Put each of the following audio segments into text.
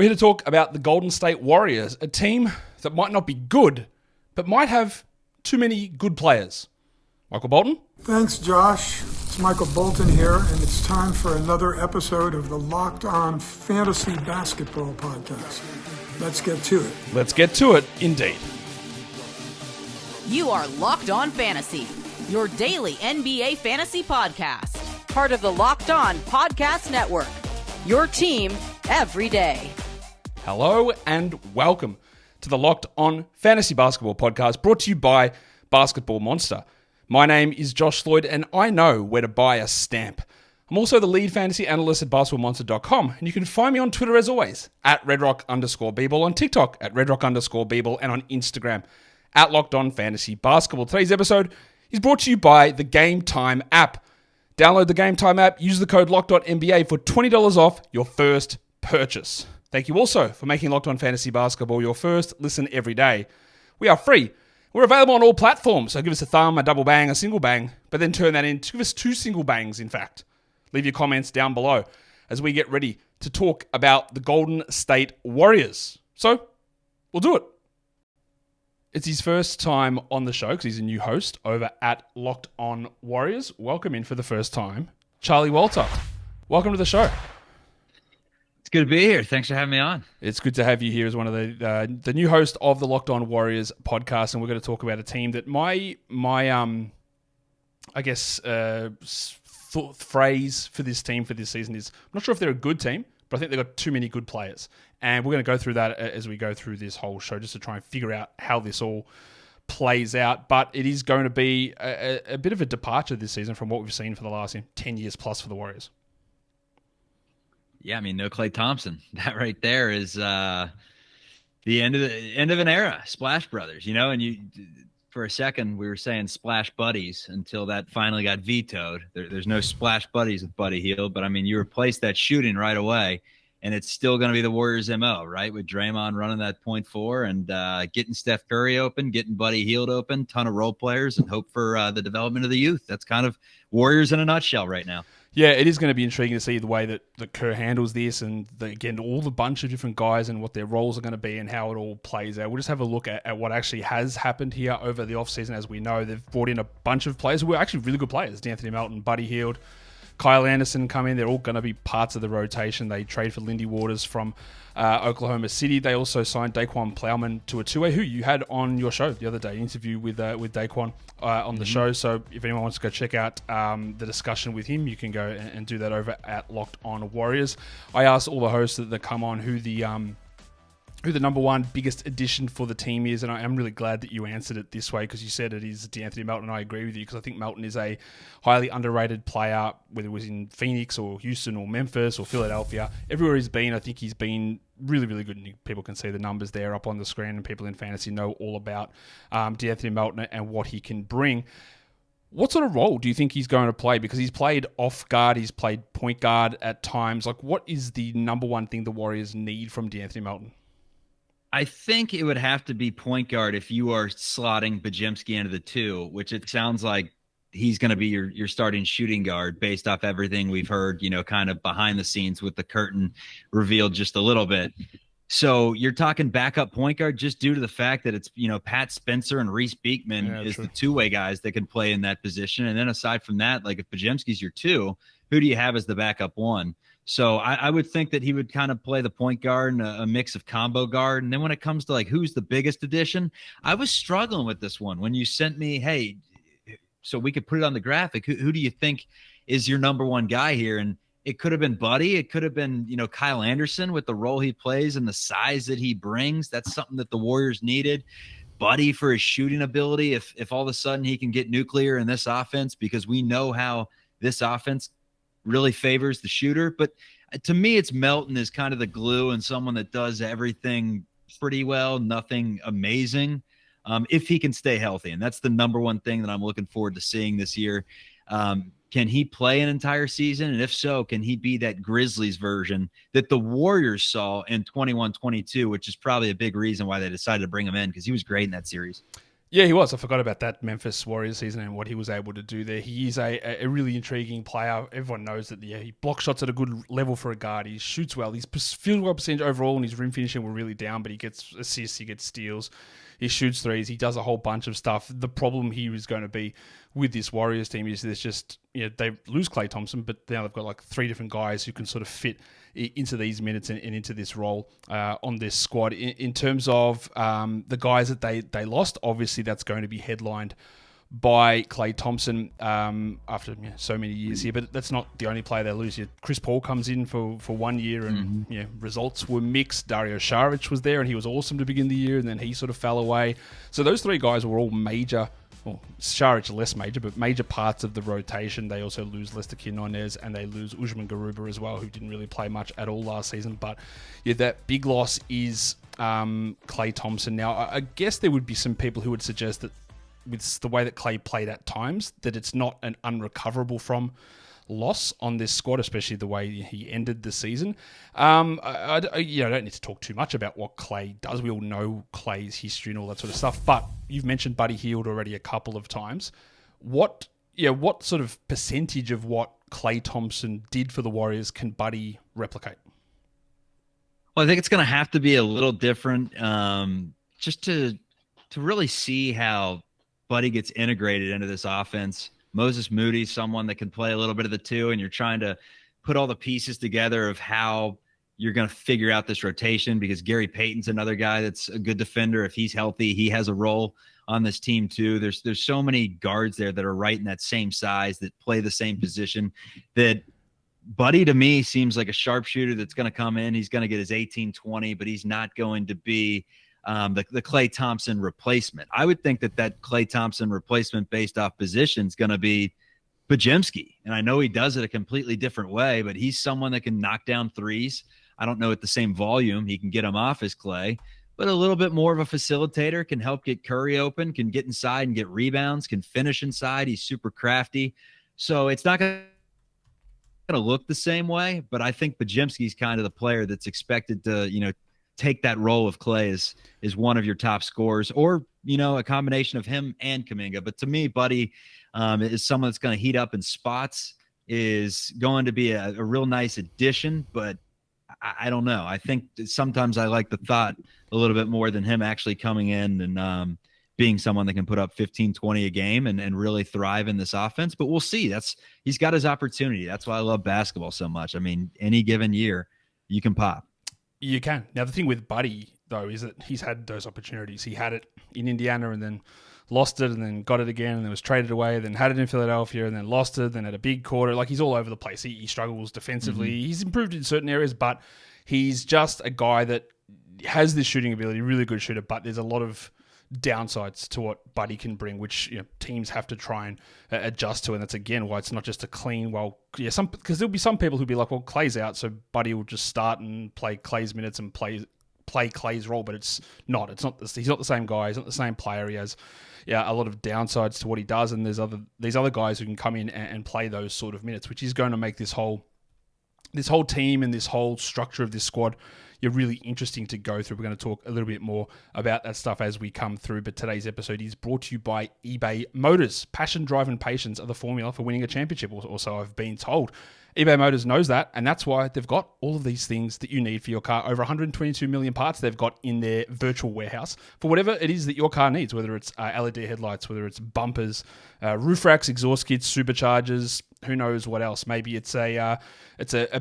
We're here to talk about the Golden State Warriors, a team that might not be good, but might have too many good players. Michael Bolton? Thanks, Josh. It's Michael Bolton here, and it's time for another episode of the Locked On Fantasy Basketball Podcast. Let's get to it. Let's get to it, indeed. You are Locked On Fantasy, your daily NBA fantasy podcast. Part of the Locked On Podcast Network, your team every day. Hello and welcome to the Locked On Fantasy Basketball Podcast, brought to you by Basketball Monster. My name is Josh Lloyd, and I know where to buy a stamp. I'm also the lead fantasy analyst at basketballmonster.com, and you can find me on Twitter as always, at redrock_bball, on TikTok at redrock_bball, and on Instagram at Locked On Fantasy Basketball. Today's episode is brought to you by the Game Time app. Download the Game Time app, use the code LOCKEDONNBA for $20 off your first purchase. Thank you also for making Locked On Fantasy Basketball your first listen every day. We are free. We're available on all platforms, so give us a thumb, a double bang, a single bang, but then turn that into, give us two single bangs, in fact. Leave your comments down below as we get ready to talk about the Golden State Warriors. So, we'll do it. It's his first time on the show because he's a new host over at Locked On Warriors. Welcome in for the first time, Charlie Walter. Welcome to the show. It's good to be here. Thanks for having me on. It's good to have you here as one of the new host of the Locked On Warriors podcast, and we're going to talk about a team that my phrase for this team for this season is, I'm not sure if they're a good team, but I think they've got too many good players. And we're going to go through that as we go through this whole show, just to try and figure out how this all plays out. But it is going to be a bit of a departure this season from what we've seen for the last 10 years plus for the Warriors. Yeah, I mean, no Klay Thompson. That right there is the end of an era. Splash Brothers, you know, and you for a second we were saying Splash Buddies until that finally got vetoed. There's no Splash Buddies with Buddy Hield, but I mean, you replace that shooting right away, and it's still going to be the Warriors' MO, right? With Draymond running that point four and getting Steph Curry open, getting Buddy Hield open, ton of role players, and hope for the development of the youth. That's kind of Warriors in a nutshell right now. Yeah, it is going to be intriguing to see the way that Kerr handles this and, again, all the bunch of different guys and what their roles are going to be and how it all plays out. We'll just have a look at what actually has happened here over the offseason. As we know, they've brought in a bunch of players who are actually really good players. De'Anthony Melton, Buddy Hield, Kyle Anderson come in. They're all going to be parts of the rotation. They trade for Lindy Waters from Oklahoma City. They also signed Daquan Plowman to a two-way, who you had on your show the other day, interview with Daquan on the show. So if anyone wants to go check out the discussion with him, you can go and do that over at Locked On Warriors. I asked all the hosts that come on who the number one biggest addition for the team is, and I am really glad that you answered it this way because you said it is De'Anthony Melton, and I agree with you because I think Melton is a highly underrated player, whether it was in Phoenix or Houston or Memphis or Philadelphia. Everywhere he's been, I think he's been really, really good, and people can see the numbers there up on the screen, and people in fantasy know all about De'Anthony Melton and what he can bring. What sort of role do you think he's going to play? Because he's played off guard, he's played point guard at times. Like, what is the number one thing the Warriors need from De'Anthony Melton? I think it would have to be point guard if you are slotting Podziemski into the two, which it sounds like he's going to be your starting shooting guard based off everything we've heard, you know, kind of behind the scenes with the curtain revealed just a little bit. So you're talking backup point guard just due to the fact that it's, you know, Pat Spencer and Reese Beekman is true. The two-way guys that can play in that position. And then aside from that, like if Podziemski's your two, who do you have as the backup one? So I would think that he would kind of play the point guard and a mix of combo guard. And then when it comes to like who's the biggest addition, I was struggling with this one. When you sent me, hey, so we could put it on the graphic, who do you think is your number one guy here? And it could have been Buddy. It could have been, you know, Kyle Anderson with the role he plays and the size that he brings. That's something that the Warriors needed. Buddy for his shooting ability. If all of a sudden he can get nuclear in this offense, because we know how this offense really favors the shooter. But to me, it's Melton is kind of the glue and someone that does everything pretty well, nothing amazing, if he can stay healthy. And that's the number one thing that I'm looking forward to seeing this year. Can he play an entire season? And if so, can he be that Grizzlies version that the Warriors saw in 21-22, which is probably a big reason why they decided to bring him in, because he was great in that series. Yeah, he was. I forgot about that Memphis Warriors season and what he was able to do there. He is a really intriguing player. Everyone knows that he blocks shots at a good level for a guard. He shoots well. His field goal percentage overall and his rim finishing were really down, but he gets assists, he gets steals, he shoots threes, he does a whole bunch of stuff. The problem here is going to be with this Warriors team is there's just, they lose Klay Thompson, but now they've got like 3 different guys who can sort of fit into these minutes and into this role on this squad. In terms of the guys that they lost, obviously that's going to be headlined by Klay Thompson after so many years here, but that's not the only player they lose. Chris Paul comes in for 1 year and results were mixed. Dario Saric was there and he was awesome to begin the year and then he sort of fell away. So those 3 guys were all major, well, Saric less major, but major parts of the rotation. They also lose Lester Quinones and they lose Usman Garuba as well, who didn't really play much at all last season. But that big loss is Klay Thompson. Now, I guess there would be some people who would suggest that with the way that Klay played at times, that it's not an unrecoverable from loss on this squad, especially the way he ended the season. I don't need to talk too much about what Klay does. We all know Klay's history and all that sort of stuff, but you've mentioned Buddy Hield already a couple of times. What sort of percentage of what Klay Thompson did for the Warriors can Buddy replicate? Well, I think it's going to have to be a little different just to really see how Buddy gets integrated into this offense. Moses Moody's someone that can play a little bit of the 2, and you're trying to put all the pieces together of how you're going to figure out this rotation, because Gary Payton's another guy that's a good defender. If he's healthy, he has a role on this team too. There's so many guards there that are right in that same size, that play the same position, that Buddy to me seems like a sharpshooter that's going to come in. He's going to get his 18-20, but he's not going to be the Klay Thompson replacement. I would think that Klay Thompson replacement based off position is going to be Podziemski. And I know he does it a completely different way, but he's someone that can knock down threes. I don't know at the same volume he can get them off as Klay, but a little bit more of a facilitator, can help get Curry open, can get inside and get rebounds, can finish inside. He's super crafty. So it's not going to look the same way, but I think Podziemski's kind of the player that's expected to, take that role of Klay is one of your top scorers, or, a combination of him and Kaminga. But to me, Buddy is someone that's going to heat up in spots, is going to be a real nice addition, but I don't know. I think sometimes I like the thought a little bit more than him actually coming in and being someone that can put up 15-20 a game and really thrive in this offense. But we'll see. He's got his opportunity. That's why I love basketball so much. I mean, any given year, you can pop. You can. Now, the thing with Buddy, though, is that he's had those opportunities. He had it in Indiana and then lost it and then got it again and then was traded away, then had it in Philadelphia and then lost it, then had a big quarter. Like, he's all over the place. He struggles defensively. Mm-hmm. He's improved in certain areas, but he's just a guy that has this shooting ability, really good shooter, but there's a lot of downsides to what Buddy can bring, which teams have to try and adjust to, and that's again why it's not just a clean. Because there'll be some people who'll be like, well, Klay's out, so Buddy will just start and play Klay's minutes and play Klay's role, but it's not. He's not the same guy. He's not the same player. He has a lot of downsides to what he does, and there's these other guys who can come in and play those sort of minutes, which is going to make this whole team and this whole structure of this squad really interesting to go through. We're going to talk a little bit more about that stuff as we come through, but today's episode is brought to you by eBay Motors. Passion, drive, and patience are the formula for winning a championship, or so I've been told. eBay Motors knows that, and that's why they've got all of these things that you need for your car. Over 122 million parts they've got in their virtual warehouse for whatever it is that your car needs, whether it's LED headlights, whether it's bumpers, roof racks, exhaust kits, superchargers, who knows what else. Maybe it's a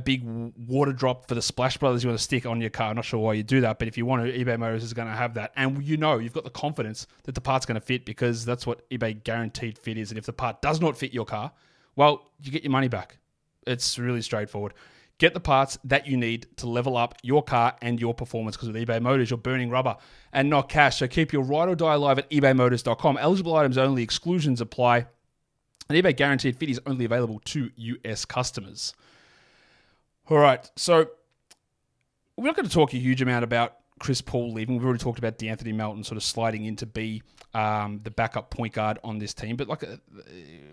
big water drop for the Splash Brothers you want to stick on your car. I'm not sure why you do that, but if you want to, eBay Motors is going to have that. And you've got the confidence that the part's going to fit, because that's what eBay Guaranteed Fit is. And if the part does not fit your car, well, you get your money back. It's really straightforward. Get the parts that you need to level up your car and your performance, because with eBay Motors, you're burning rubber and not cash. So keep your ride or die alive at ebaymotors.com. Eligible items only. Exclusions apply. And eBay Guaranteed Fit is only available to US customers. All right, so we're not going to talk a huge amount about Chris Paul leaving. We've already talked about De'Anthony Melton sort of sliding in to be the backup point guard on this team. But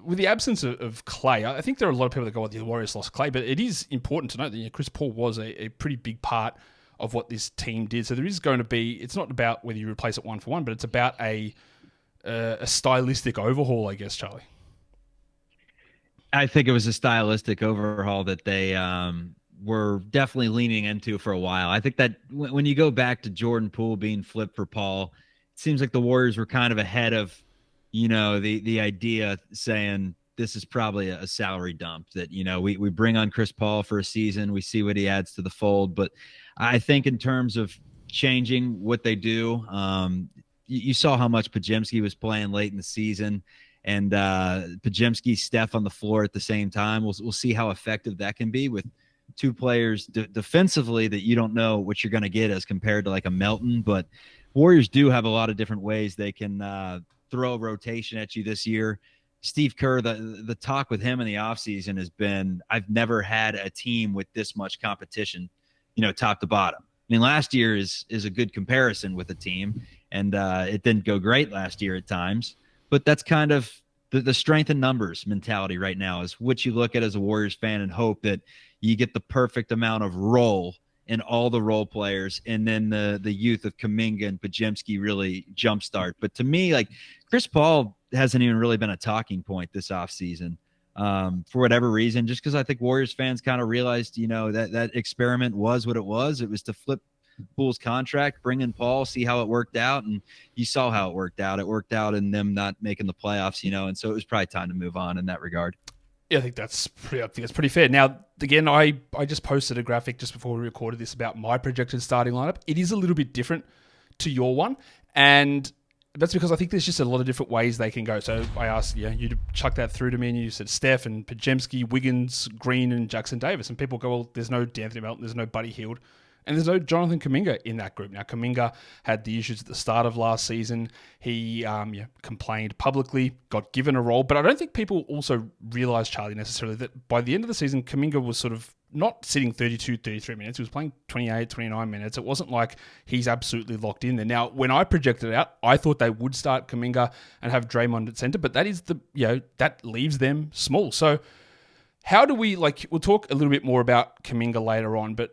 with the absence of Klay, I think there are a lot of people that go, well, the Warriors lost Klay. But it is important to note that Chris Paul was a pretty big part of what this team did. So there is going to be, it's not about whether you replace it one for one, but it's about a stylistic overhaul, I guess, Charlie. I think it was a stylistic overhaul that they were definitely leaning into for a while. I think that when you go back to Jordan Poole being flipped for Paul, it seems like the Warriors were kind of ahead of, the idea saying this is probably a salary dump, that, we bring on Chris Paul for a season. We see what he adds to the fold. But I think in terms of changing what they do, you saw how much Podziemski was playing late in the season. And Podziemski, Steph on the floor at the same time. We'll see how effective that can be with two players defensively that you don't know what you're going to get as compared to like a Melton. But Warriors do have a lot of different ways they can throw a rotation at you this year. Steve Kerr, the talk with him in the offseason has been, I've never had a team with this much competition, top to bottom. I mean, last year is a good comparison with a team, and it didn't go great last year at times. But that's kind of the strength in numbers mentality right now, is what you look at as a Warriors fan and hope that you get the perfect amount of role in all the role players, and then the youth of Kaminga and Podziemski really jumpstart. But to me, like, Chris Paul hasn't even really been a talking point this offseason for whatever reason, just because I think Warriors fans kind of realized, that experiment was what it was. It was to flip Poole's contract, bring in Paul, see how it worked out, and you saw how it worked out. It worked out in them not making the playoffs, and so it was probably time to move on in that regard. Yeah, I think that's pretty fair. Now, again, I just posted a graphic just before we recorded this about my projected starting lineup. It is a little bit different to your one, and that's because I think there's just a lot of different ways they can go. So I asked you to chuck that through to me, and you said Steph and Podziemski, Wiggins, Green, and Jackson Davis. And people go, well, there's no De'Anthony Melton, there's no Buddy Hield, and there's no Jonathan Kaminga in that group. Now, Kaminga had the issues at the start of last season. He complained publicly, got given a role. But I don't think people also realize, Charlie, necessarily that by the end of the season, Kaminga was sort of not sitting 32, 33 minutes. He was playing 28, 29 minutes. It wasn't like he's absolutely locked in there. Now, when I projected it out, I thought they would start Kaminga and have Draymond at center, but that is that leaves them small. So how do we, we'll talk a little bit more about Kaminga later on, but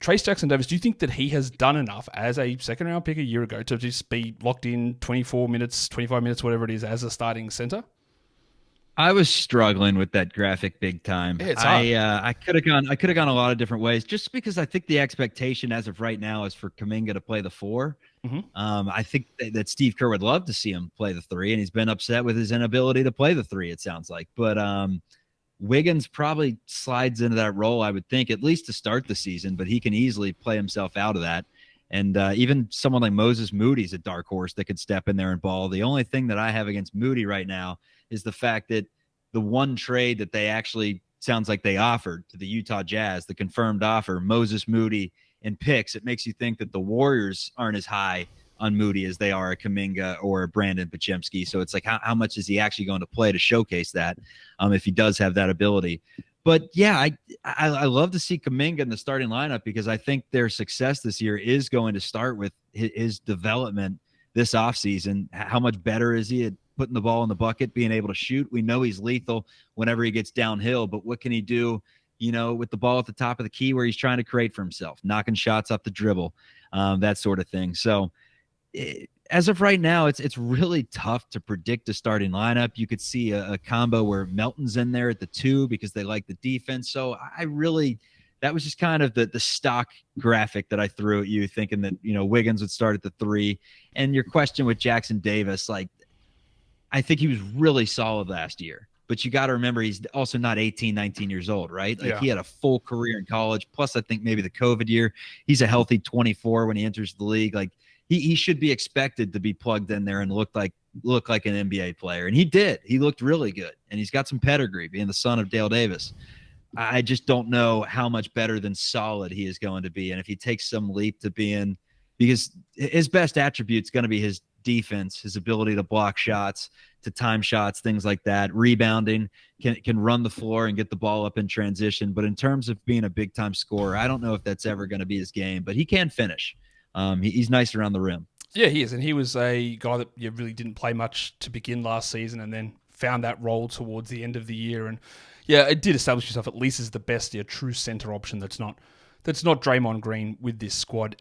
Trace Jackson Davis, do you think that he has done enough as a second round pick a year ago to just be locked in 24 minutes, 25 minutes, whatever it is, as a starting center? I was struggling with that graphic big time. Yeah, it's hard. I could have gone a lot of different ways, just because I think the expectation as of right now is for Kaminga to play the 4. Mm-hmm. I think that Steve Kerr would love to see him play the 3, and he's been upset with his inability to play the 3, it sounds like. But Wiggins probably slides into that role, I would think, at least to start the season, but he can easily play himself out of that. And even someone like Moses Moody's a dark horse that could step in there and ball. The only thing that I have against Moody right now is the fact that the one trade that they actually sounds like they offered to the Utah Jazz, the confirmed offer, Moses Moody and picks, it makes you think that the Warriors aren't as high on Moody as they are a Kaminga or a Brandin Podziemski. So it's like, how much is he actually going to play to showcase that if he does have that ability? But yeah, I love to see Kaminga in the starting lineup, because I think their success this year is going to start with his development this offseason. How much better is he at putting the ball in the bucket, being able to shoot? We know he's lethal whenever he gets downhill, but what can he do, with the ball at the top of the key where he's trying to create for himself, knocking shots off the dribble, that sort of thing. So as of right now, it's really tough to predict a starting lineup. You could see a combo where Melton's in there at the 2 because they like the defense. So that was just kind of the stock graphic that I threw at you, thinking that, Wiggins would start at the 3. And your question with Jackson Davis, I think he was really solid last year. But you got to remember, he's also not 18, 19 years old, right? He had a full career in college. Plus, I think maybe the COVID year, he's a healthy 24 when he enters the league. He should be expected to be plugged in there and look like an NBA player. And he did. He looked really good. And he's got some pedigree, being the son of Dale Davis. I just don't know how much better than solid he is going to be. And if he takes some leap to being, because his best attribute is going to be his defense, his ability to block shots, to time shots, things like that, rebounding, can run the floor and get the ball up in transition. But in terms of being a big time scorer, I don't know if that's ever going to be his game, but he can finish. He's nice around the rim. Yeah, he is. And he was a guy that really didn't play much to begin last season, and then found that role towards the end of the year. And yeah, it did establish himself at least as the best true center option that's not Draymond Green with this squad.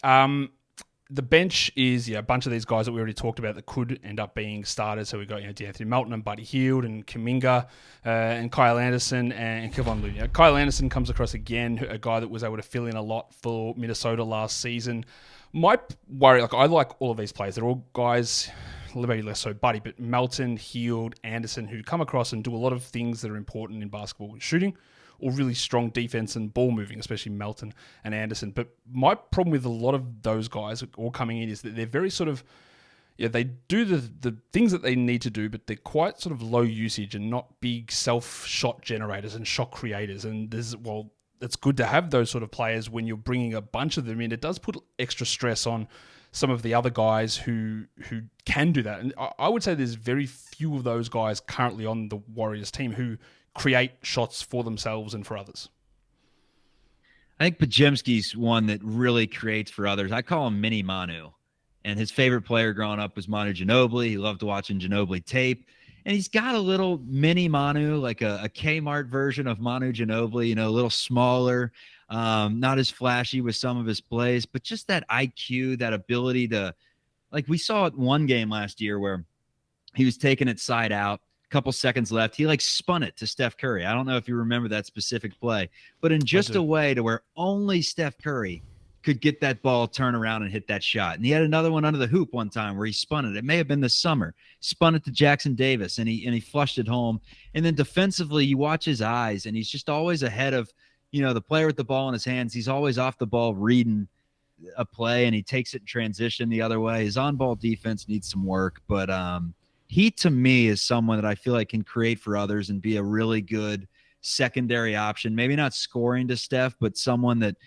the bench is a bunch of these guys that we already talked about that could end up being starters. So we've got De'Anthony Melton and Buddy Hield and Kaminga and Kyle Anderson and Kevon Looney. Kyle Anderson comes across again, a guy that was able to fill in a lot for Minnesota last season. My worry, I like all of these players. They're all guys, maybe less so Buddy, but Melton, Hield, Anderson, who come across and do a lot of things that are important in basketball, shooting, or really strong defense and ball moving, especially Melton and Anderson. But my problem with a lot of those guys all coming in is that they're very sort of, they do the things that they need to do, but they're quite sort of low usage and not big self-shot generators and shot creators. And it's good to have those sort of players when you're bringing a bunch of them in. It does put extra stress on some of the other guys who can do that. And I would say there's very few of those guys currently on the Warriors team who create shots for themselves and for others. I think Podziemski's one that really creates for others. I call him Mini Manu. And his favorite player growing up was Manu Ginobili. He loved watching Ginobili tape. And he's got a little mini Manu, like a Kmart version of Manu Ginobili, a little smaller, not as flashy with some of his plays, but just that IQ, that ability to, like we saw it one game last year where he was taking it side out. Couple seconds left, he spun it to Steph Curry. I don't know if you remember that specific play, but in just a way to where only Steph Curry could get that ball, turn around, and hit that shot. And he had another one under the hoop one time where he spun it. It may have been this summer. Spun it to Jackson Davis, and he flushed it home. And then defensively, you watch his eyes, and he's just always ahead of the player with the ball in his hands. He's always off the ball reading a play, and he takes it in transition the other way. His on-ball defense needs some work, but he, to me, is someone that I feel like can create for others and be a really good secondary option. Maybe not scoring to Steph, but someone that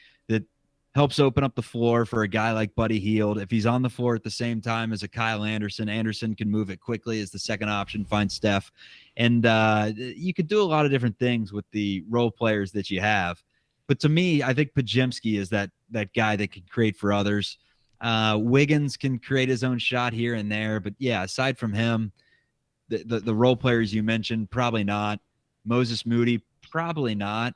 helps open up the floor for a guy like Buddy Hield. If he's on the floor at the same time as a Kyle Anderson, Anderson can move it quickly as the second option, find Steph. And you could do a lot of different things with the role players that you have. But to me, I think Podziemski is that guy that can create for others. Wiggins can create his own shot here and there, but aside from him, the role players you mentioned, probably not. Moses Moody, probably not.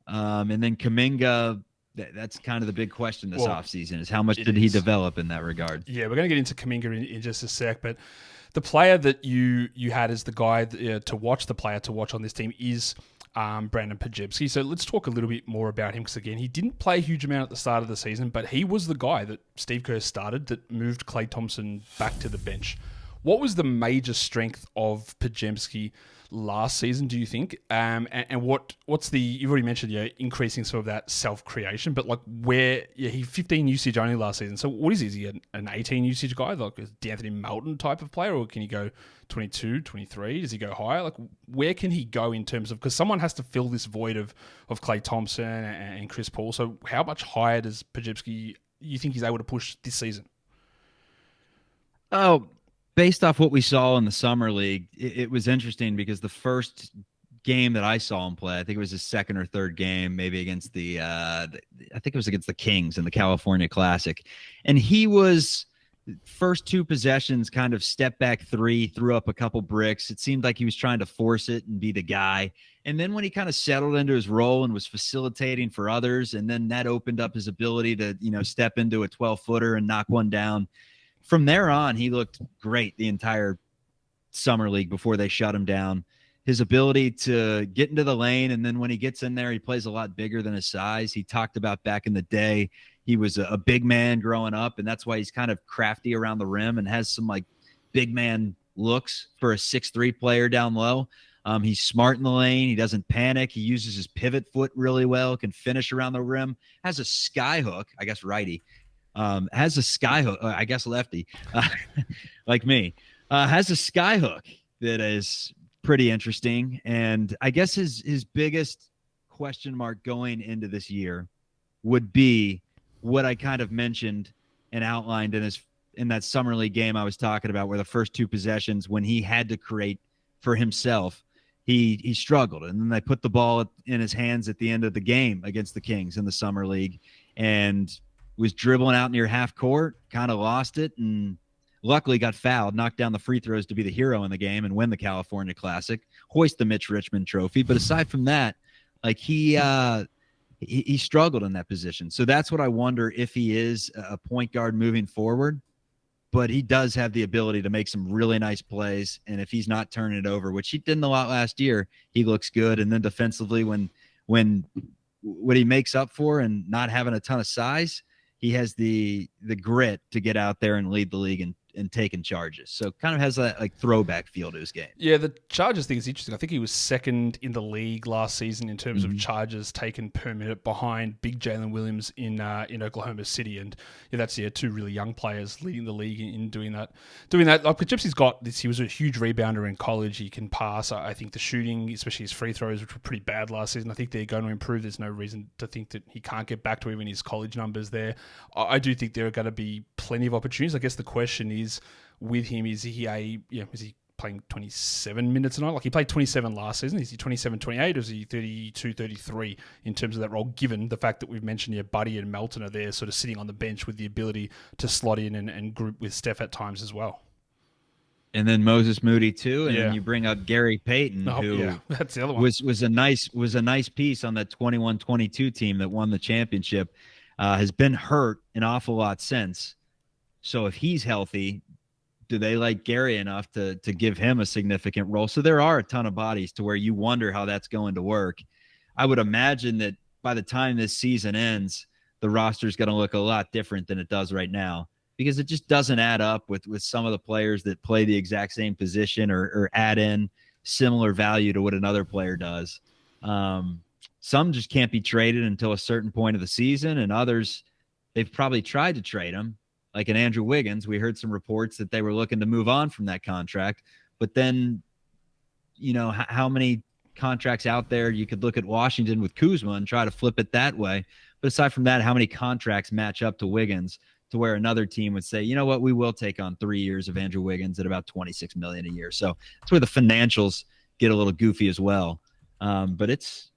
And then Kaminga, that's kind of the big question this offseason is how much did he develop in that regard? Yeah, we're going to get into Kaminga in just a sec, but the player that you had as the guy to watch, the player to watch on this team is Brandin Podziemski. So let's talk a little bit more about him because, again, he didn't play a huge amount at the start of the season, but he was the guy that Steve Kerr started that moved Klay Thompson back to the bench. What was the major strength of Podziemski last season, do you think? And what's the, you've already mentioned, increasing some of that self-creation, but where, he 15 usage only last season. So what is he? Is he an 18 usage guy, like a De'Anthony Melton type of player, or can he go 22, 23? Does he go higher? Where can he go in terms of, because someone has to fill this void of Klay Thompson and Chris Paul. So how much higher does Podziemski, you think he's able to push this season? Oh, based off what we saw in the summer league, it was interesting because the first game that I saw him play, I think it was his second or third game, maybe against I think it was against the Kings in the California Classic. And he was first two possessions kind of step back three, threw up a couple bricks. It seemed like he was trying to force it and be the guy. And then when he kind of settled into his role and was facilitating for others, and then that opened up his ability to, step into a 12-footer and knock one down. From there on, he looked great the entire summer league before they shut him down. His ability to get into the lane, and then when he gets in there, he plays a lot bigger than his size. He talked about back in the day, he was a big man growing up, and that's why he's kind of crafty around the rim and has some big man looks for a 6'3" player down low. He's smart in the lane. He doesn't panic. He uses his pivot foot really well, can finish around the rim, has a sky hook, I guess righty. Has a sky hook, I guess lefty, like me, has a sky hook that is pretty interesting. And I guess his biggest question mark going into this year would be what I kind of mentioned and outlined in that summer league game I was talking about, where the first two possessions when he had to create for himself, he struggled. And then they put the ball in his hands at the end of the game against the Kings in the summer league, and was dribbling out near half court, kind of lost it, and luckily got fouled, knocked down the free throws to be the hero in the game and win the California Classic, hoist the Mitch Richmond trophy. But aside from that, he he struggled in that position. So that's what I wonder if he is a point guard moving forward. But he does have the ability to make some really nice plays. And if he's not turning it over, which he didn't a lot last year, he looks good. And then defensively, when what he makes up for and not having a ton of size, he has the grit to get out there and lead the league and taking charges. So kind of has that like throwback feel to his game. Yeah, the charges thing is interesting. I think he was second in the league last season in terms of charges taken per minute behind big Jalen Williams in Oklahoma City. And that's two really young players leading the league in doing that. Like Podziemski's got this. He was a huge rebounder in college. He can pass. I think the shooting, especially his free throws, which were pretty bad last season, I think they're going to improve. There's no reason to think that he can't get back to even his college numbers there. I do think there are going to be plenty of opportunities. I guess the question is, with him, is he playing 27 minutes a night? Like he played 27 last season. Is he 27, 28, or is he 32, 33 in terms of that role, given the fact that we've mentioned Buddy and Melton are there sort of sitting on the bench with the ability to slot in and group with Steph at times as well. And then Moses Moody too, and then you bring up Gary Payton, who that's the other one. was a nice piece on that 21-22 team that won the championship. Has been hurt an awful lot since. So if he's healthy, do they like Gary enough to give him a significant role? So there are a ton of bodies to where you wonder how that's going to work. I would imagine that by the time this season ends, the roster is going to look a lot different than it does right now, because it just doesn't add up with some of the players that play the exact same position or add in similar value to what another player does. Some just can't be traded until a certain point of the season, and others, they've probably tried to trade them. Like in Andrew Wiggins, we heard some reports that they were looking to move on from that contract. But then, how many contracts out there? You could look at Washington with Kuzma and try to flip it that way. But aside from that, how many contracts match up to Wiggins to where another team would say, you know what, we will take on 3 years of Andrew Wiggins at about $26 million a year. So that's where the financials get a little goofy as well. But it's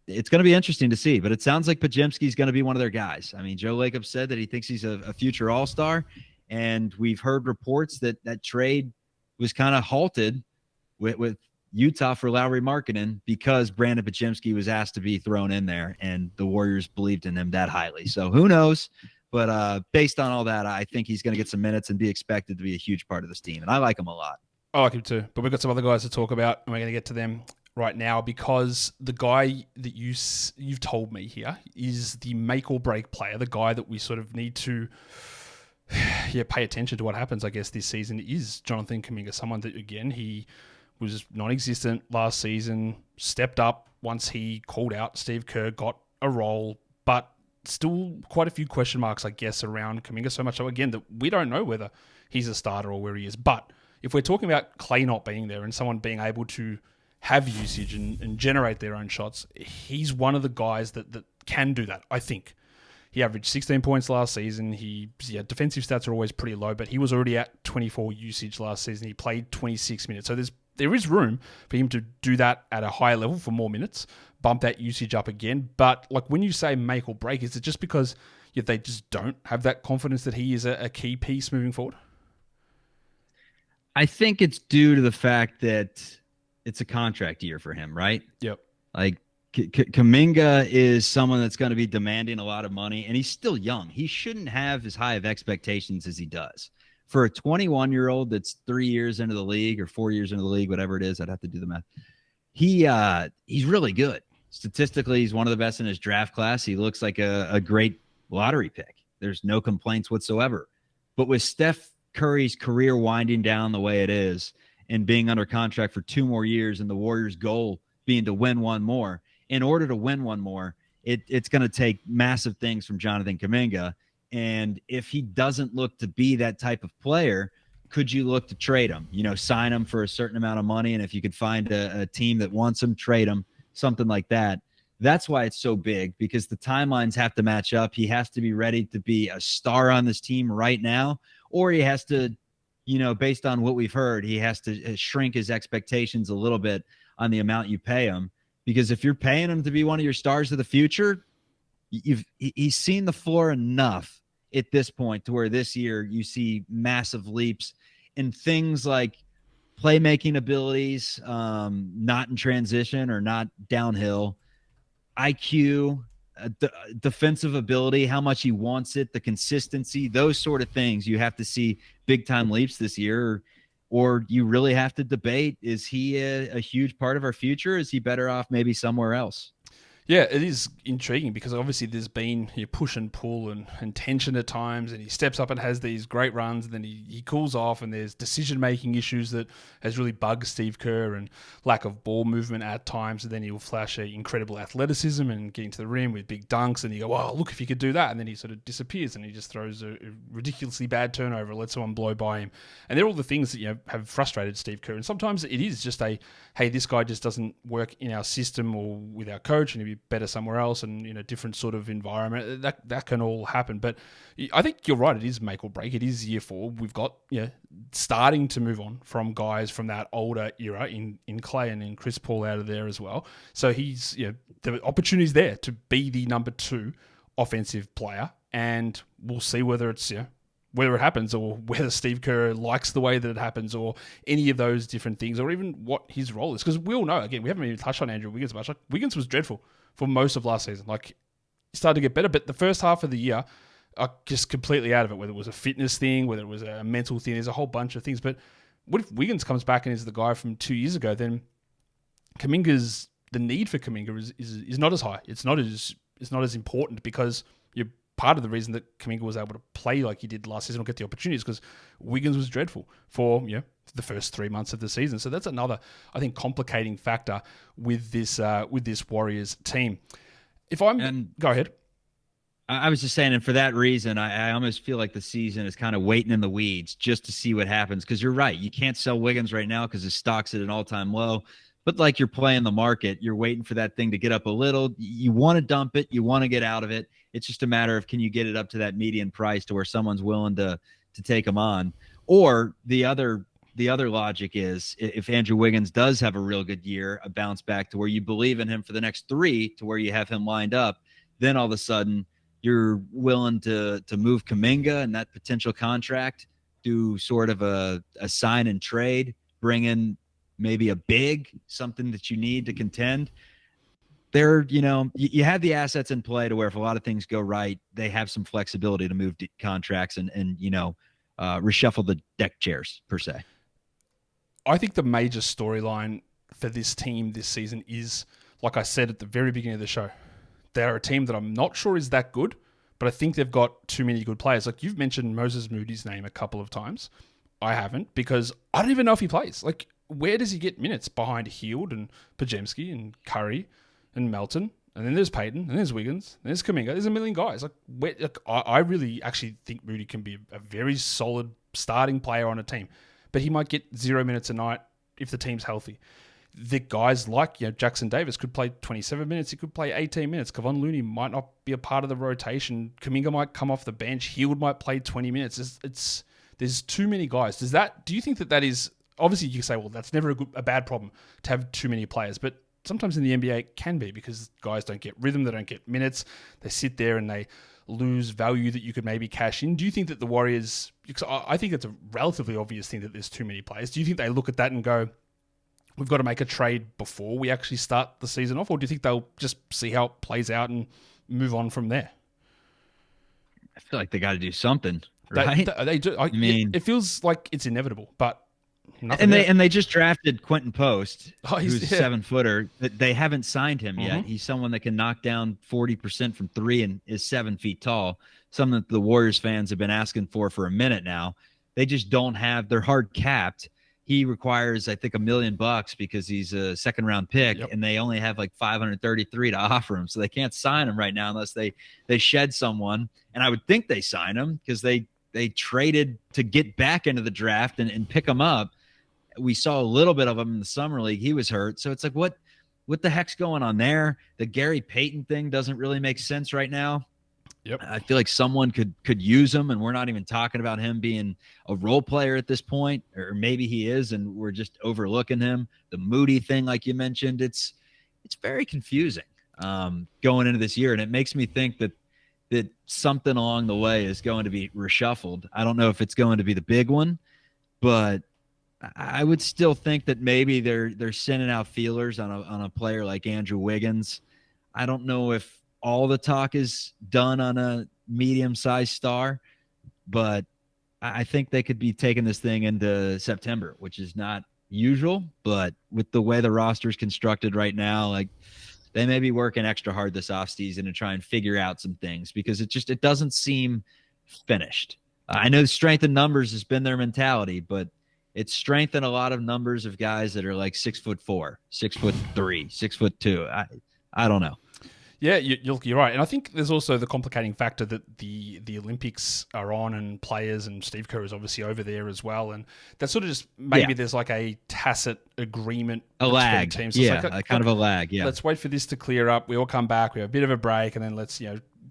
going to be interesting to see, but it sounds like Podziemski's going to be one of their guys. I mean, Joe Lacob said that he thinks he's a future all-star, and we've heard reports that trade was kind of halted with Utah for Lauri Markkanen because Brandin Podziemski was asked to be thrown in there, and the Warriors believed in him that highly. So who knows? But based on all that, I think he's going to get some minutes and be expected to be a huge part of this team, and I like him a lot. I like him too, but we've got some other guys to talk about, and we're going to get to them right now, because the guy that you've told me here is the make or break player, the guy that we sort of need to pay attention to what happens, I guess, this season, is Jonathan Kaminga, someone that, again, he was non-existent last season, stepped up once he called out Steve Kerr, got a role, but still quite a few question marks, I guess, around Kaminga, so much so, again, that we don't know whether he's a starter or where he is. But if we're talking about Clay not being there and someone being able to have usage and generate their own shots, he's one of the guys that can do that, I think. He averaged 16 points last season. Defensive stats are always pretty low, but he was already at 24 usage last season. He played 26 minutes. So there is room for him to do that at a higher level for more minutes, bump that usage up again. But like when you say make or break, is it just because they just don't have that confidence that he is a key piece moving forward? I think it's due to the fact that it's a contract year for him, right? Yep. Like Kaminga is someone that's going to be demanding a lot of money, and he's still young. He shouldn't have as high of expectations as he does. For a 21-year-old that's 3 years into the league or 4 years into the league, whatever it is, I'd have to do the math. He's really good. Statistically, he's one of the best in his draft class. He looks like a great lottery pick. There's no complaints whatsoever. But with Steph Curry's career winding down the way it is, and being under contract for 2 more years, and the Warriors' goal being to win one more. In order to win one more, it's going to take massive things from Jonathan Kaminga. And if he doesn't look to be that type of player, could you look to trade him? Sign him for a certain amount of money, and if you could find a team that wants him, trade him, something like that. That's why it's so big, because the timelines have to match up. He has to be ready to be a star on this team right now, or he has to, based on what we've heard, he has to shrink his expectations a little bit on the amount you pay him. Because if you're paying him to be one of your stars of the future, he's seen the floor enough at this point to where this year you see massive leaps in things like playmaking abilities, not in transition or not downhill, IQ, defensive ability, how much he wants it, the consistency, those sort of things. You have to see big time leaps this year, or you really have to debate, is he a huge part of our future? Is he better off maybe somewhere else? Yeah, it is intriguing because obviously there's been push and pull and tension at times, and he steps up and has these great runs, and then he cools off, and there's decision-making issues that has really bugged Steve Kerr, and lack of ball movement at times, and then he'll flash incredible athleticism and get into the rim with big dunks, and you go, oh, look, if he could do that, and then he sort of disappears, and he just throws a ridiculously bad turnover, lets someone blow by him. And they're all the things that have frustrated Steve Kerr, and sometimes it is just hey, this guy just doesn't work in our system or with our coach, and he'd be better somewhere else and in a different sort of environment. That can all happen. But I think you're right. It is make or break. It is year 4. We've got starting to move on from guys from that older era in Clay and in Chris Paul out of there as well. So he's the opportunity's there to be the number 2 offensive player, and we'll see whether it's whether it happens, or whether Steve Kerr likes the way that it happens, or any of those different things, or even what his role is. Because we all know, again, we haven't even touched on Andrew Wiggins much. Like, Wiggins was dreadful for most of last season. Like, he started to get better, but the first half of the year, just completely out of it, whether it was a fitness thing, whether it was a mental thing, there's a whole bunch of things. But what if Wiggins comes back and is the guy from 2 years ago? Then the need for Kaminga is not as high. It's not as important, because you're part of the reason that Kaminga was able to play like he did last season or get the opportunities, because Wiggins was dreadful for the first 3 months of the season. So that's another, I think, complicating factor with this Warriors team. Go ahead. I was just saying, and for that reason, I almost feel like the season is kind of waiting in the weeds just to see what happens. Because you're right, you can't sell Wiggins right now because his stock's at an all-time low. But like you're playing the market, you're waiting for that thing to get up a little. You want to dump it. You want to get out of it. It's just a matter of, can you get it up to that median price to where someone's willing to take him on? Or the other logic is, if Andrew Wiggins does have a real good year, a bounce back to where you believe in him for the next 3, to where you have him lined up, then all of a sudden you're willing to move Kaminga and that potential contract, do sort of a sign and trade, bring in maybe a big, something that you need to contend. There, you have the assets in play to where if a lot of things go right, they have some flexibility to move contracts and reshuffle the deck chairs, per se. I think the major storyline for this team this season is, like I said at the very beginning of the show, they're a team that I'm not sure is that good, but I think they've got too many good players. Like, you've mentioned Moses Moody's name a couple of times. I haven't, because I don't even know if he plays. Like, where does he get minutes? Behind Hield and Podziemski and Curry and Melton, and then there's Payton, and there's Wiggins, and there's Kaminga. There's a million guys. I really actually think Moody can be a very solid starting player on a team, but he might get 0 minutes a night if the team's healthy. The guys like Jackson Davis could play 27 minutes. He could play 18 minutes. Kevon Looney might not be a part of the rotation. Kaminga might come off the bench. Hield might play 20 minutes. There's too many guys. Do you think that is, obviously you say, well, that's never a bad problem to have too many players, but sometimes in the NBA it can be, because guys don't get rhythm, they don't get minutes, they sit there and they lose value that you could maybe cash in. Do you think that the Warriors, because I think it's a relatively obvious thing that there's too many players, do you think they look at that and go, we've got to make a trade before we actually start the season off, or do you think they'll just see how it plays out and move on from there? I feel like they got to do something, right? They do. I mean, it feels like it's inevitable, but they just drafted Quentin Post, who's a 7-footer. They haven't signed him yet. He's someone that can knock down 40% from 3 and is 7 feet tall. Something that the Warriors fans have been asking for a minute now. They just don't have. They're hard capped. He requires, I think, $1 million because he's a 2nd-round pick, and they only have like 533 to offer him, so they can't sign him right now unless they shed someone. And I would think they sign him because they traded to get back into the draft and pick him up. We saw a little bit of him in the summer league. He was hurt, so it's like, what the heck's going on there? The Gary Payton thing doesn't really make sense right now. Yep. I feel like someone could use him, and we're not even talking about him being a role player at this point, or maybe he is, and we're just overlooking him. The Moody thing, like you mentioned, it's very confusing going into this year, and it makes me think that something along the way is going to be reshuffled. I don't know if it's going to be the big one, but I would still think that maybe they're sending out feelers on a player like Andrew Wiggins. I don't know if all the talk is done on a medium-sized star, but I think they could be taking this thing into September, which is not usual, but with the way the roster is constructed right now, like they may be working extra hard this offseason to try and figure out some things because it doesn't seem finished. I know strength in numbers has been their mentality, but it's strength in a lot of numbers of guys that are like 6'4", 6'3", 6'2". I don't know. Yeah, you're right. And I think there's also the complicating factor that the Olympics are on and players, and Steve Kerr is obviously over there as well. And that sort of just maybe there's like a tacit agreement. A lag. Teams. So yeah, it's like kind of a lag. Yeah. Let's wait for this to clear up. We all come back. We have a bit of a break, and then let's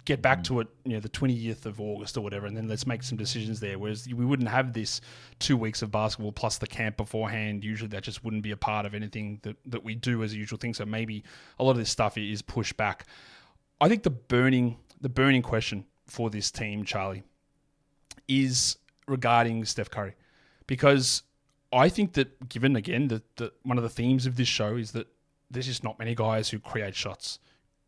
get back to it, the 20th of August or whatever, and then let's make some decisions there. Whereas we wouldn't have this 2 weeks of basketball plus the camp beforehand. Usually that just wouldn't be a part of anything that we do as a usual thing. So maybe a lot of this stuff is pushed back. I think the burning question for this team, Charlie, is regarding Steph Curry. Because I think that given, again, that one of the themes of this show is that there's just not many guys who create shots.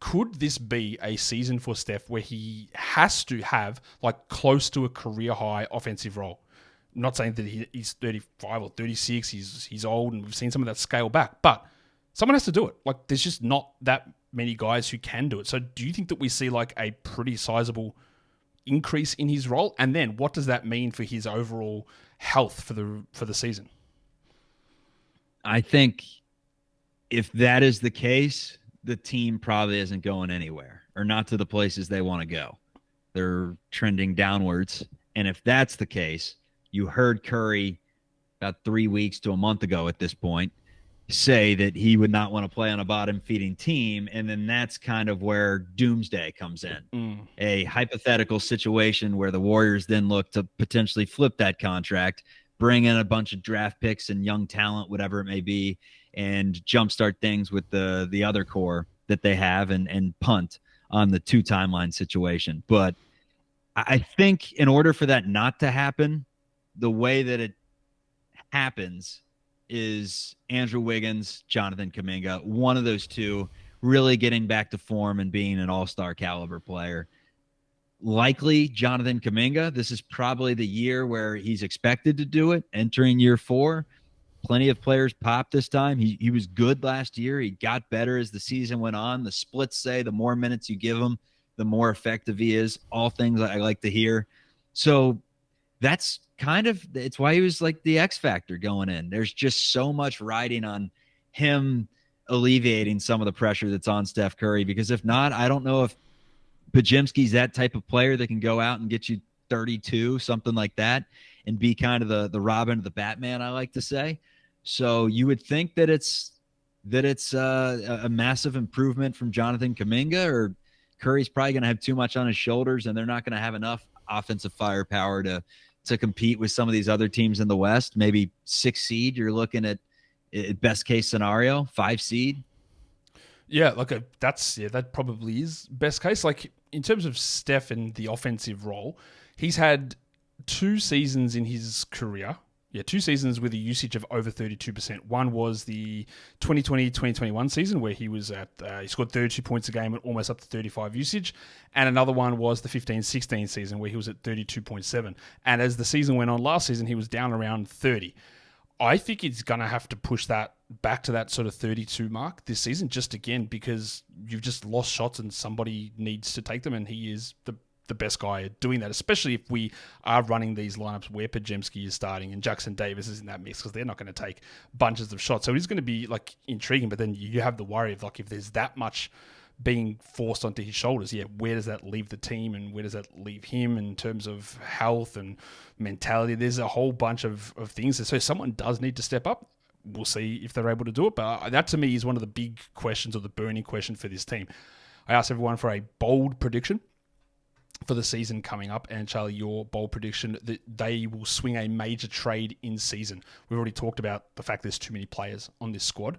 Could this be a season for Steph where he has to have like close to a career high offensive role? I'm not saying that he's 35 or 36, he's old, and we've seen some of that scale back, but someone has to do it. Like, there's just not that many guys who can do it. So do you think that we see like a pretty sizable increase in his role? And then what does that mean for his overall health for the season? I think if that is the case, the team probably isn't going anywhere, or not to the places they want to go. They're trending downwards. And if that's the case, you heard Curry about 3 weeks to a month ago at this point say that he would not want to play on a bottom feeding team. And then that's kind of where doomsday comes in. A hypothetical situation where the Warriors then look to potentially flip that contract, bring in a bunch of draft picks and young talent, whatever it may be, and jumpstart things with the other core that they have and punt on the 2 timeline situation. But I think in order for that not to happen, the way that it happens is Andrew Wiggins, Jonathan Kaminga, one of those two really getting back to form and being an all-star caliber player. Likely Jonathan Kaminga. This is probably the year where he's expected to do it, entering year 4. Plenty of players popped this time. He was good last year. He got better as the season went on. The splits say the more minutes you give him, the more effective he is. All things I like to hear. So that's it's why he was like the X factor going in. There's just so much riding on him alleviating some of the pressure that's on Steph Curry, because if not, I don't know if Podziemski's that type of player that can go out and get you 32, something like that, and be kind of the Robin of the Batman, I like to say. So you would think that it's a massive improvement from Jonathan Kaminga, or Curry's probably going to have too much on his shoulders and they're not going to have enough offensive firepower to compete with some of these other teams in the West. Maybe 6 seed, you're looking at best case scenario, 5 seed. Yeah, that probably is best case. Like, in terms of Steph and the offensive role, he's had 2 seasons in his career. 2 seasons with a usage of over 32%. One was the 2020-2021 season where he was he scored 32 points a game and almost up to 35 usage. And another one was the 15-16 season where he was at 32.7. And as the season went on last season, he was down around 30. I think he's going to have to push that back to that sort of 32 mark this season, just again, because you've just lost shots and somebody needs to take them, and he is the best guy at doing that, especially if we are running these lineups where Podziemski is starting and Jackson Davis is in that mix, because they're not going to take bunches of shots. So it's going to be like intriguing, but then you have the worry of like, if there's that much being forced onto his shoulders, where does that leave the team and where does that leave him in terms of health and mentality? There's a whole bunch of things. So someone does need to step up. We'll see if they're able to do it. But that to me is one of the big questions, or the burning question for this team. I asked everyone for a bold prediction for the season coming up, and Charlie, your bold prediction that they will swing a major trade in season. We've already talked about the fact there's too many players on this squad.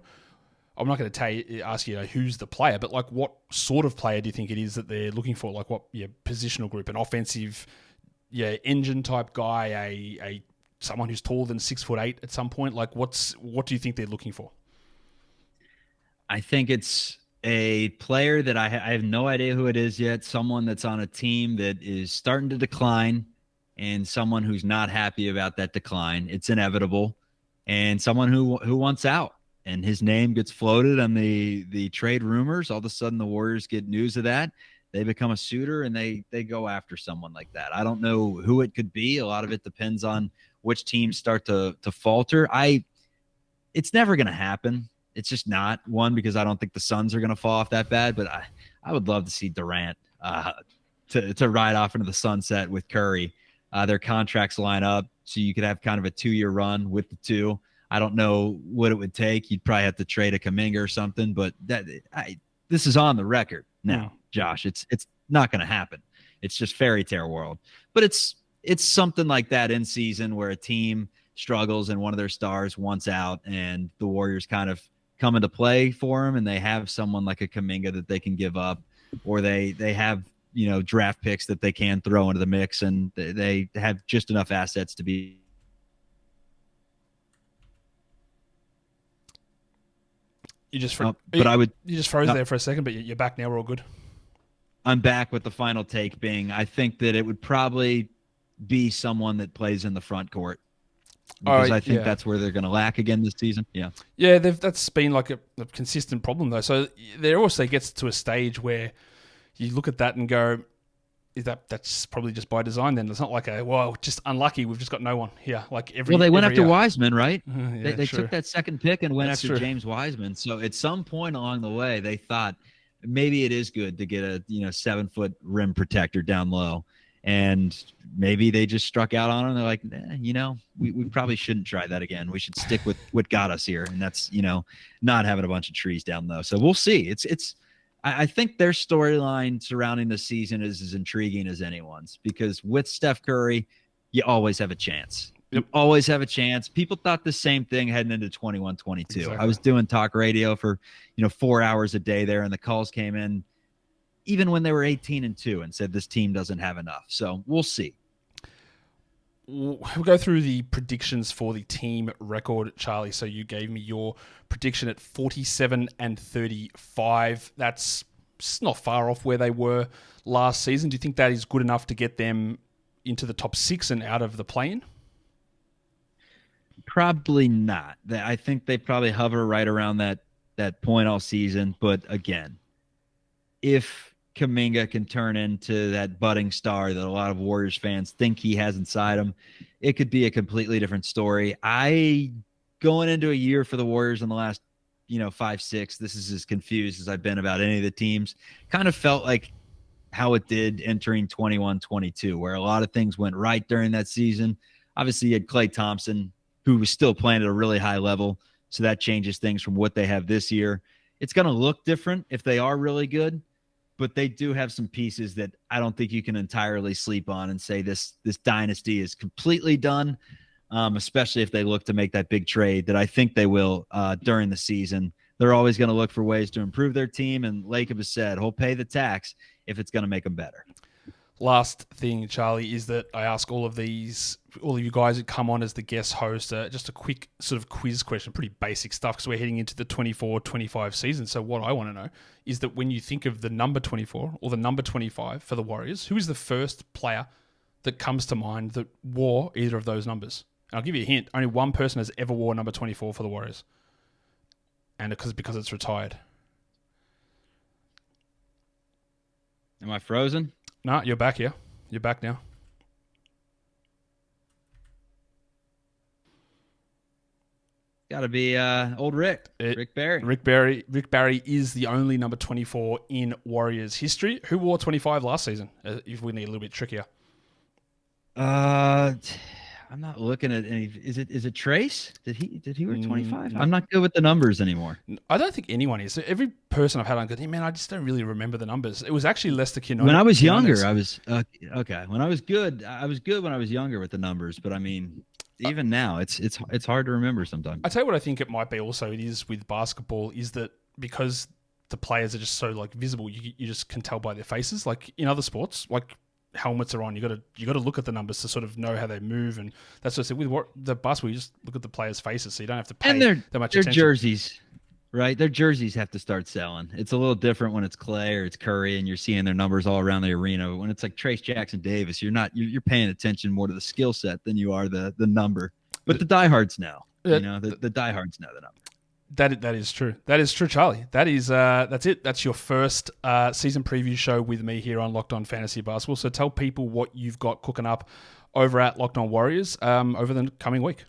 I'm not going to ask you who's the player, but like, what sort of player do you think it is that they're looking for? Like, what positional group? An offensive engine type guy, a someone who's taller than 6'8" at some point? Like, what do you think they're looking for? I think it's a player that I have no idea who it is yet, someone that's on a team that is starting to decline, and someone who's not happy about that decline. It's inevitable. And someone who wants out. And his name gets floated on the trade rumors. All of a sudden, the Warriors get news of that. They become a suitor, and they go after someone like that. I don't know who it could be. A lot of it depends on which teams start to falter. It's never going to happen. It's just not. One, because I don't think the Suns are going to fall off that bad, but I would love to see Durant to ride off into the sunset with Curry. Their contracts line up, so you could have kind of a 2-year run with the two. I don't know what it would take. You'd probably have to trade a Kaminga or something, but this is on the record now, Josh. It's not going to happen. It's just fairy tale world. But it's something like that in season where a team struggles and one of their stars wants out, and the Warriors kind of come into play for him, and they have someone like a Kaminga that they can give up, or they have draft picks that they can throw into the mix, and they have just enough assets to be. You just froze there for a second, but you're back now. We're all good. I'm back with the final take being, I think that it would probably be someone that plays in the front court, because I think that's where they're going to lack again this season. Yeah, that's been like a consistent problem though. So there also gets to a stage where you look at that and go, that's probably just by design then. It's not like just unlucky, we've just got no one here. They went after Wiseman, right? They sure. took that second pick and went after true. James Wiseman. So at some point along the way, they thought maybe it is good to get a 7-foot rim protector down low. And maybe they just struck out on him. They're like, we probably shouldn't try that again. We should stick with what got us here. And that's, not having a bunch of trees down low. So we'll see. I think their storyline surrounding the season is as intriguing as anyone's, because with Steph Curry, you always have a chance. You always have a chance. People thought the same thing heading into 21-22. Exactly. I was doing talk radio for 4 hours a day there, and the calls came in even when they were 18-2 and said this team doesn't have enough. So we'll see. We'll go through the predictions for the team record, Charlie. So you gave me your prediction at 47-35. That's not far off where they were last season. Do you think that is good enough to get them into the top 6 and out of the play-in? Probably not. I think they probably hover right around that point all season. But again, if Kaminga can turn into that budding star that a lot of Warriors fans think he has inside him, it could be a completely different story. Going into a year for the Warriors in the last, 5-6, this is as confused as I've been about any of the teams. Kind of felt like how it did entering 21-22, where a lot of things went right during that season. Obviously, you had Klay Thompson, who was still playing at a really high level, so that changes things from what they have this year. It's going to look different if they are really good, but they do have some pieces that I don't think you can entirely sleep on and say this dynasty is completely done, especially if they look to make that big trade that I think they will during the season. They're always going to look for ways to improve their team, and Lacob has said he'll pay the tax if it's going to make them better. Last thing, Charlie, is that I ask all of you guys that come on as the guest host, just a quick sort of quiz question, pretty basic stuff, because we're heading into the 24-25 season. So what I want to know is that when you think of the number 24 or the number 25 for the Warriors, who is the first player that comes to mind that wore either of those numbers? And I'll give you a hint. Only one person has ever worn number 24 for the Warriors. And because it's retired. Am I frozen? No, you're back here. You're back now. Got to be old Rick Barry. Rick Barry is the only number 24 in Warriors history. Who wore 25 last season? If we need a little bit trickier. I'm not looking at any. Is it Trace? Did he wear 25? No. I'm not good with the numbers anymore. I don't think anyone is. Every person I've had on go, hey, man, I just don't really remember the numbers. It was actually Lester Quinones. When I was younger, I was okay. When I was good when I was younger with the numbers. But I mean, even now, it's hard to remember sometimes. I tell you what I think it might be. Also, it is with basketball. Is that because the players are just so visible, you just can tell by their faces. Like in other sports, helmets are on, you got to look at the numbers to sort of know how they move, and that's what I said with the basketball. You just look at the players' faces, so you don't have to pay that much attention. Jerseys. right? Their jerseys have to start selling. It's a little different when it's Clay or it's Curry and you're seeing their numbers all around the arena. But when it's like Trace Jackson Davis, you're paying attention more to the skill set than you are the number. But the diehards know. The diehards know the number. That is true. That is true, Charlie. That's it. That's your first season preview show with me here on Locked On Fantasy Basketball. So tell people what you've got cooking up over at Locked On Warriors over the coming week.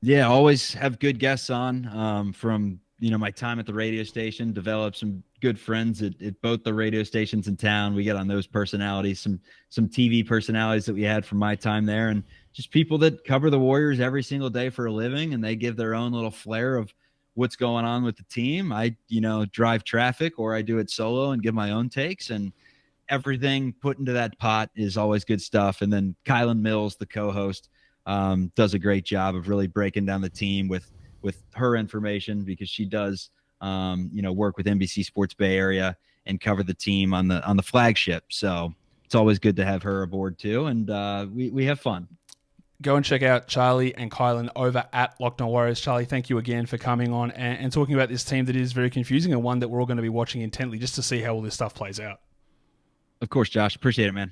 Yeah, always have good guests on from my time at the radio station. Developed some good friends at both the radio stations in town. We get on those personalities, some TV personalities that we had from my time there, and just people that cover the Warriors every single day for a living, and they give their own little flair of what's going on with the team. I, drive traffic, or I do it solo and give my own takes, and everything put into that pot is always good stuff. And then Kylan Mills, the co-host, does a great job of really breaking down the team with her information, because she does, work with NBC Sports Bay Area and cover the team on the flagship. So it's always good to have her aboard too. And we have fun. Go and check out Charlie and Kylan over at Locked On Warriors. Charlie, thank you again for coming on and talking about this team that is very confusing, and one that we're all going to be watching intently just to see how all this stuff plays out. Of course, Josh. Appreciate it, man.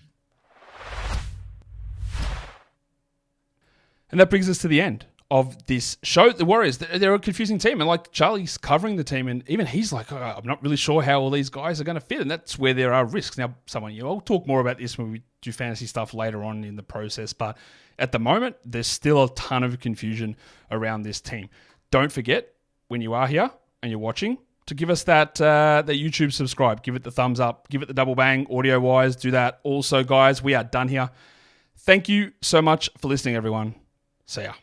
And that brings us to the end of this show. The Warriors, they're a confusing team. And like Charlie's covering the team, and even he's like, I'm not really sure how all these guys are going to fit. And that's where there are risks. Now, I'll talk more about this when we do fantasy stuff later on in the process. But at the moment, there's still a ton of confusion around this team. Don't forget, when you are here and you're watching, to give us that YouTube subscribe. Give it the thumbs up. Give it the double bang audio-wise. Do that. Also, guys, we are done here. Thank you so much for listening, everyone. See ya.